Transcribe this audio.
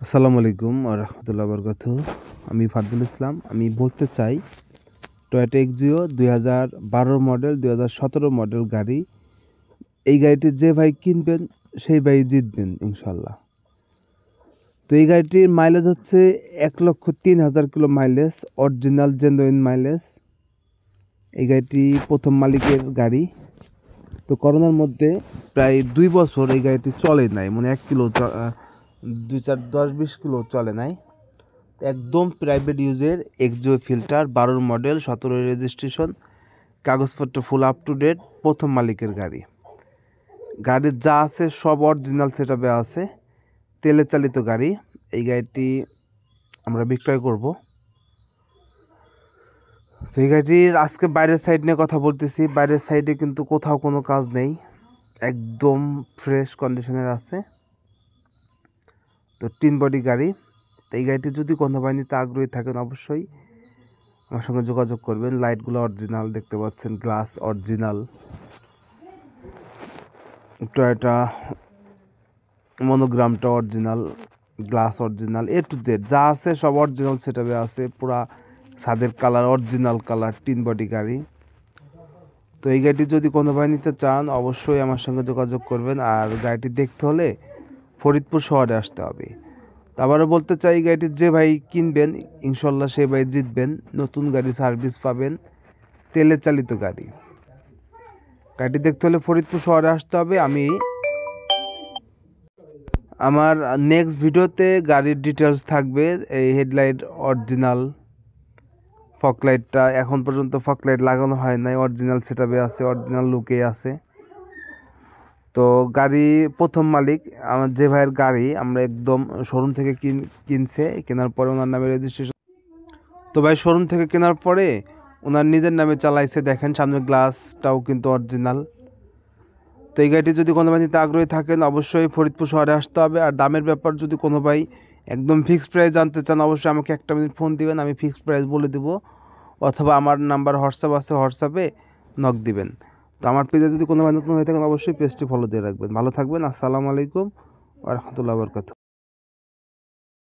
আসসালামু আলাইকুম রাহমাতুল্লাহি ওয়া বারাকাতুহু। আমি ফাদুল ইসলাম। আমি বলতে চাই টয়োটা এক্সিও 2012 মডেল 2017 মডেল গাড়ি। এই গাড়িটি যে ভাই কিনবেন সেই ভাই জিতবেন ইনশাল্লাহ। তো এই গাড়িটির মাইলেজ হচ্ছে 1,03,000 kilo mileage, original genuine mileage. এই গাড়িটি প্রথম মালিকের গাড়ি। তো করোনার মধ্যে প্রায় 2 বছর এই গাড়িটি চলে নাই, মানে 1 কিলো 2-4-10-20 কিলো চলে নাই। একদম প্রাইভেট ইউজের এক্সিও ফিল্টার, 12 মডেল, 17 রেজিস্ট্রেশন, কাগজপত্র ফুল আপ টু ডেট, প্রথম মালিকের গাড়ি। গাড়ির যা আছে সব অরিজিনাল সেটআপে আছে, তেলে চালিত গাড়ি। এই গাড়িটি আমরা বিক্রয় করব। তো এই গাড়িটির আজকে বাইরের সাইড নিয়ে কথা বলতেছি। বাইরের সাইডে কিন্তু কোথাও কোনো কাজ নেই, একদম ফ্রেশ কন্ডিশনের আছে। তো 3 বডি গাড়ি। তো এই গাড়িটি যদি কোনো ভাই নিতে আগ্রহী থাকেন অবশ্যই আমার সঙ্গে যোগাযোগ করবেন। লাইটগুলো অরিজিনাল দেখতে পাচ্ছেন, গ্লাস অরিজিনাল, টয়োটা মনোগ্রামটা অরিজিনাল, glass original, A to Z যা আছে সব অরিজিনাল সেটআপে আছে। পুরা ছাদের কালার অরিজিনাল কালার, 3 বডি গাড়ি। তো এই গাড়িটি যদি কোনো ভাই নিতে চান অবশ্যই আমার সঙ্গে যোগাযোগ করবেন। আর গাড়িটি দেখতে হলে ফরিদপুর শহরে আসতে হবে। আবারও বলতে চাই, গাড়িটির যে ভাই কিনবেন ইনশাল্লাহ সে ভাই জিতবেন। নতুন গাড়ি, সার্ভিস পাবেন, তেলে চালিত গাড়ি। গাড়িটি দেখতে হলে ফরিদপুর শহরে আসতে হবে। আমি আমার নেক্সট ভিডিওতে গাড়ির ডিটেলস থাকবে। এই হেডলাইট অরিজিনাল, ফকলাইটটা এখন পর্যন্ত ফকলাইট লাগানো হয় নাই, অরিজিনাল সেটআপে আছে, অরিজিনাল লুকে আছে। তো গাড়ি প্রথম মালিক আমার যে ভাইয়ের গাড়ি, আমরা একদম শোরুম থেকে কিনছে, কেনার পরে ওনার নামে রেজিস্ট্রেশন। তো ভাই শোরুম থেকে কেনার পরে ওনার নিজের নামে চালাইছে, দেখেন সামনের গ্লাসটাও কিন্তু অরিজিনাল। তো এই গাড়িটি যদি কোনো ভাই নিতে আগ্রহী থাকেন অবশ্যই ফরিদপুর শহরে আসতে হবে। আর দামের ব্যাপার যদি কোনো ভাই একদম ফিক্সড প্রাইস জানতে চান অবশ্যই আমাকে 1 মিনিট ফোন দিবেন, আমি ফিক্সড প্রাইস বলে দেবো। অথবা আমার নাম্বার হোয়াটসঅ্যাপ আছে, হোয়াটসঅ্যাপে নক দিবেন। তো আমার পেজে যদি কোনো ভাই নতুন হয়ে থাকেন অবশ্যই পেজটি ফলো দিয়ে রাখবেন। ভালো থাকবেন। আসসালামু আলাইকুম ওয়া রাহমাতুল্লাহি ওয়া বারাকাতুহু।